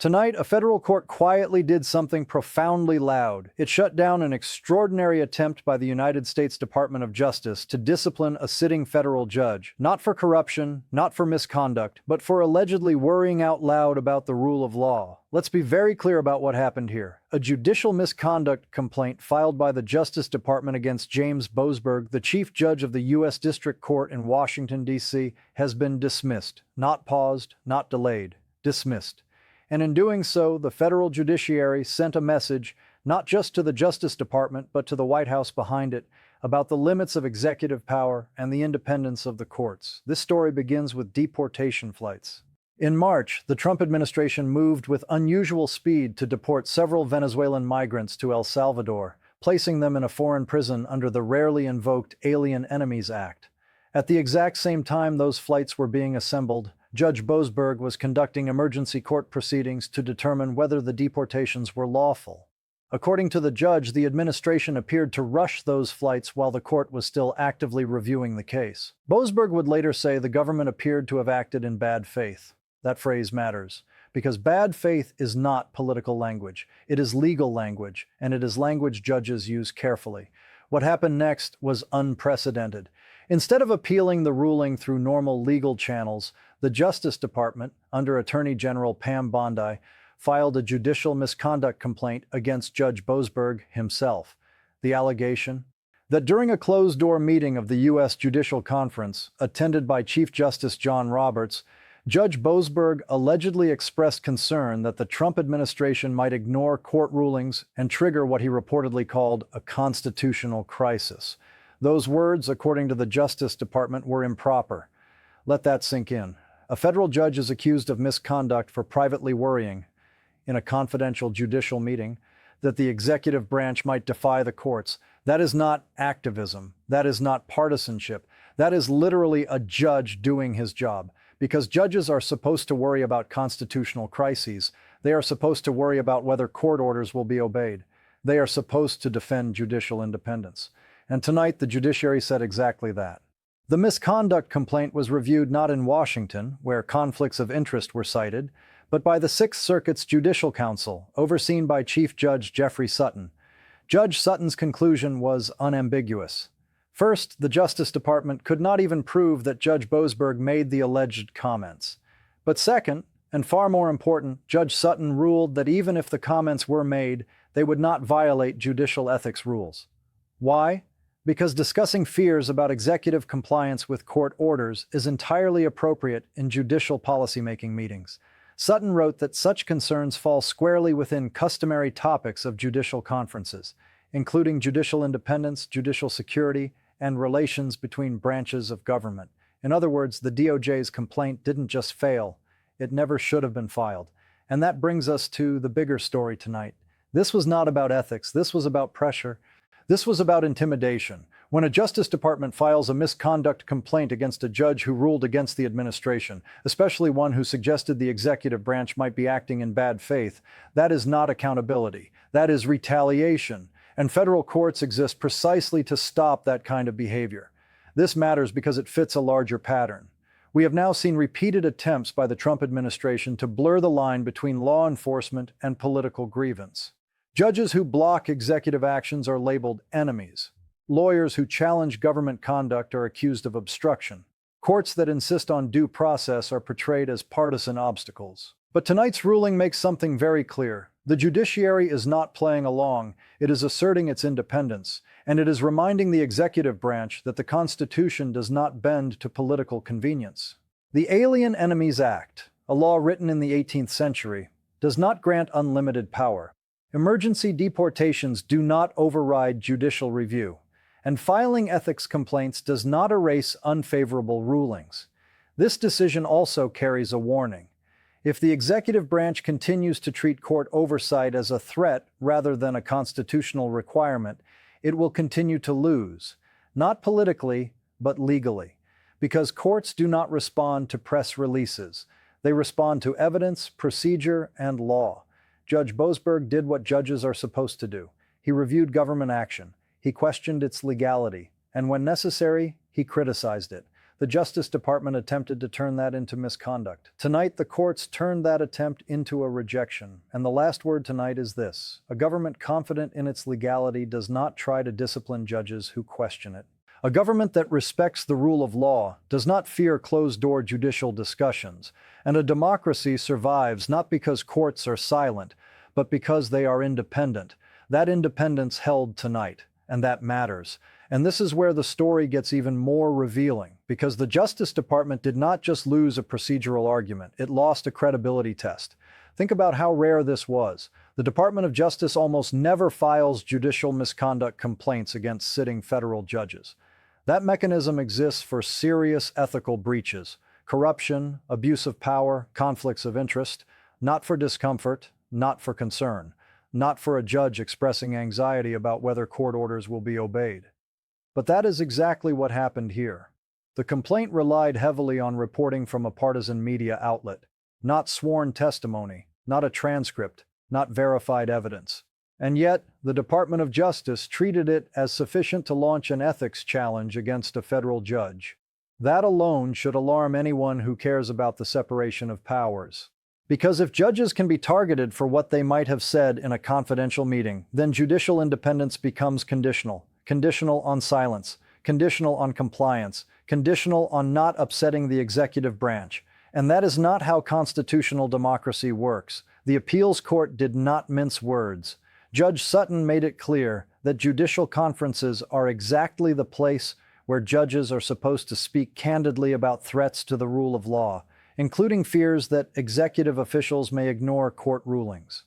Tonight, a federal court quietly did something profoundly loud. It shut down an extraordinary attempt by the United States Department of Justice to discipline a sitting federal judge, not for corruption, not for misconduct, but for allegedly worrying out loud about the rule of law. Let's be very clear about what happened here. A judicial misconduct complaint filed by the Justice Department against James Boasberg, the Chief Judge of the U.S. District Court in Washington, D.C., has been dismissed. Not paused, not delayed. Dismissed. And in doing so, the federal judiciary sent a message, not just to the Justice Department, but to the White House behind it, about the limits of executive power and the independence of the courts. This story begins with deportation flights. In March, the Trump administration moved with unusual speed to deport several Venezuelan migrants to El Salvador, placing them in a foreign prison under the rarely invoked Alien Enemies Act. At the exact same time those flights were being assembled, Judge Boasberg was conducting emergency court proceedings to determine whether the deportations were lawful. According to the judge, the administration appeared to rush those flights while the court was still actively reviewing the case. Boasberg would later say the government appeared to have acted in bad faith. That phrase matters, because bad faith is not political language. It is legal language, and it is language judges use carefully. What happened next was unprecedented. Instead of appealing the ruling through normal legal channels, the Justice Department, under Attorney General Pam Bondi, filed a judicial misconduct complaint against Judge Boasberg himself. The allegation? That during a closed-door meeting of the U.S. Judicial Conference, attended by Chief Justice John Roberts, Judge Boasberg allegedly expressed concern that the Trump administration might ignore court rulings and trigger what he reportedly called a constitutional crisis. Those words, according to the Justice Department, were improper. Let that sink in. A federal judge is accused of misconduct for privately worrying, in a confidential judicial meeting, that the executive branch might defy the courts. That is not activism. That is not partisanship. That is literally a judge doing his job. Because judges are supposed to worry about constitutional crises. They are supposed to worry about whether court orders will be obeyed. They are supposed to defend judicial independence. And tonight, the judiciary said exactly that. The misconduct complaint was reviewed not in Washington, where conflicts of interest were cited, but by the Sixth Circuit's Judicial Council, overseen by Chief Judge Jeffrey Sutton. Judge Sutton's conclusion was unambiguous. First, the Justice Department could not even prove that Judge Boasberg made the alleged comments. But second, and far more important, Judge Sutton ruled that even if the comments were made, they would not violate judicial ethics rules. Why? Because discussing fears about executive compliance with court orders is entirely appropriate in judicial policymaking meetings. Sutton wrote that such concerns fall squarely within customary topics of judicial conferences, including judicial independence, judicial security, and relations between branches of government. In other words, the DOJ's complaint didn't just fail, it never should have been filed. And that brings us to the bigger story tonight. This was not about ethics, this was about pressure. This was about intimidation. When a Justice Department files a misconduct complaint against a judge who ruled against the administration, especially one who suggested the executive branch might be acting in bad faith, that is not accountability. That is retaliation. And federal courts exist precisely to stop that kind of behavior. This matters because it fits a larger pattern. We have now seen repeated attempts by the Trump administration to blur the line between law enforcement and political grievance. Judges who block executive actions are labeled enemies. Lawyers who challenge government conduct are accused of obstruction. Courts that insist on due process are portrayed as partisan obstacles. But tonight's ruling makes something very clear. The judiciary is not playing along. It is asserting its independence, and it is reminding the executive branch that the Constitution does not bend to political convenience. The Alien Enemies Act, a law written in the 18th century, does not grant unlimited power. Emergency deportations do not override judicial review, and filing ethics complaints does not erase unfavorable rulings. This decision also carries a warning. If the executive branch continues to treat court oversight as a threat rather than a constitutional requirement, it will continue to lose, not politically, but legally, because courts do not respond to press releases. They respond to evidence, procedure, and law. Judge Boasberg did what judges are supposed to do. He reviewed government action. He questioned its legality. And when necessary, he criticized it. The Justice Department attempted to turn that into misconduct. Tonight, the courts turned that attempt into a rejection. And the last word tonight is this: a government confident in its legality does not try to discipline judges who question it. A government that respects the rule of law does not fear closed-door judicial discussions. And a democracy survives not because courts are silent, but because they are independent. That independence held tonight, and that matters. And this is where the story gets even more revealing, because the Justice Department did not just lose a procedural argument, it lost a credibility test. Think about how rare this was. The Department of Justice almost never files judicial misconduct complaints against sitting federal judges. That mechanism exists for serious ethical breaches, corruption, abuse of power, conflicts of interest, not for discomfort, not for concern, not for a judge expressing anxiety about whether court orders will be obeyed. But that is exactly what happened here. The complaint relied heavily on reporting from a partisan media outlet, not sworn testimony, not a transcript, not verified evidence. And yet, the Department of Justice treated it as sufficient to launch an ethics challenge against a federal judge. That alone should alarm anyone who cares about the separation of powers. Because if judges can be targeted for what they might have said in a confidential meeting, then judicial independence becomes conditional. Conditional on silence, conditional on compliance, conditional on not upsetting the executive branch. And that is not how constitutional democracy works. The appeals court did not mince words. Judge Sutton made it clear that judicial conferences are exactly the place where judges are supposed to speak candidly about threats to the rule of law, including fears that executive officials may ignore court rulings.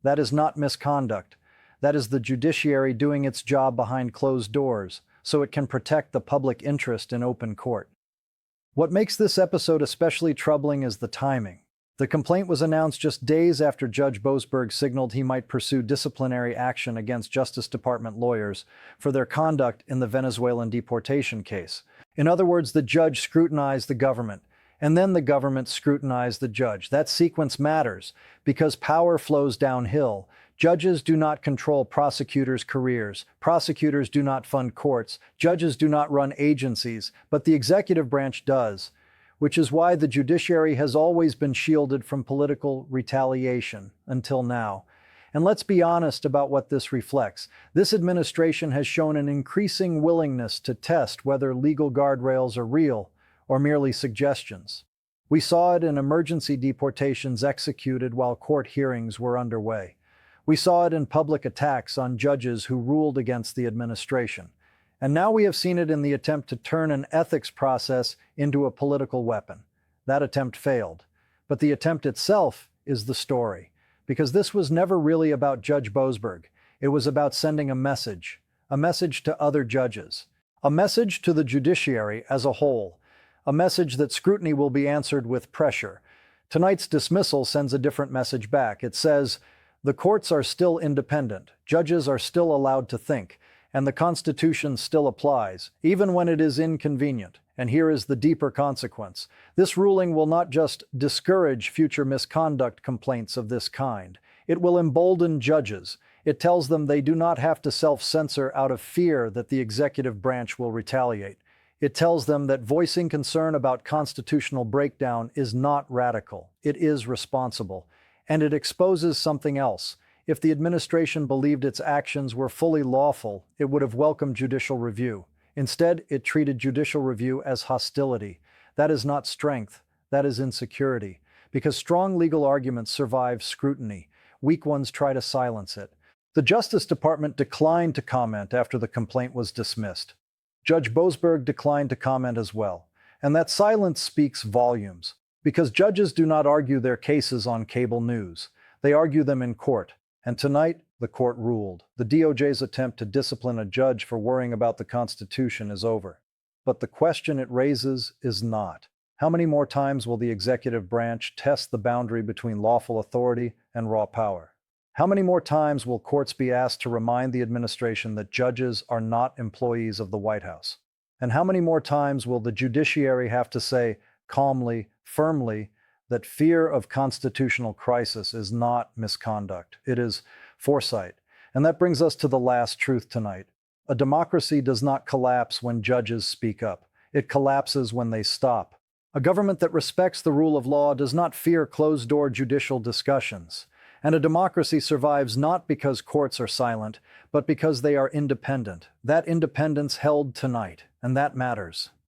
That is not misconduct. That is the judiciary doing its job behind closed doors, so it can protect the public interest in open court. What makes this episode especially troubling is the timing. The complaint was announced just days after Judge Boasberg signaled he might pursue disciplinary action against Justice Department lawyers for their conduct in the Venezuelan deportation case. In other words, the judge scrutinized the government, and then the government scrutinized the judge. That sequence matters because power flows downhill. Judges do not control prosecutors' careers. Prosecutors do not fund courts. Judges do not run agencies, but the executive branch does, which is why the judiciary has always been shielded from political retaliation until now. And let's be honest about what this reflects. This administration has shown an increasing willingness to test whether legal guardrails are real or merely suggestions. We saw it in emergency deportations executed while court hearings were underway. We saw it in public attacks on judges who ruled against the administration. And now we have seen it in the attempt to turn an ethics process into a political weapon. That attempt failed. But the attempt itself is the story. Because this was never really about Judge Boasberg. It was about sending a message to other judges, a message to the judiciary as a whole, a message that scrutiny will be answered with pressure. Tonight's dismissal sends a different message back. It says, the courts are still independent, judges are still allowed to think, and the Constitution still applies, even when it is inconvenient. And here is the deeper consequence. This ruling will not just discourage future misconduct complaints of this kind. It will embolden judges. It tells them they do not have to self-censor out of fear that the executive branch will retaliate. It tells them that voicing concern about constitutional breakdown is not radical. It is responsible. And it exposes something else. If the administration believed its actions were fully lawful, it would have welcomed judicial review. Instead, it treated judicial review as hostility. That is not strength, that is insecurity. Because strong legal arguments survive scrutiny. Weak ones try to silence it. The Justice Department declined to comment after the complaint was dismissed. Judge Boasberg declined to comment as well. And that silence speaks volumes. Because judges do not argue their cases on cable news. They argue them in court. And tonight, the court ruled. The DOJ's attempt to discipline a judge for worrying about the Constitution is over. But the question it raises is not. How many more times will the executive branch test the boundary between lawful authority and raw power? How many more times will courts be asked to remind the administration that judges are not employees of the White House? And how many more times will the judiciary have to say, calmly, firmly, that fear of constitutional crisis is not misconduct. It is foresight. And that brings us to the last truth tonight. A democracy does not collapse when judges speak up. It collapses when they stop. A government that respects the rule of law does not fear closed-door judicial discussions. And a democracy survives not because courts are silent, but because they are independent. That independence held tonight, and that matters.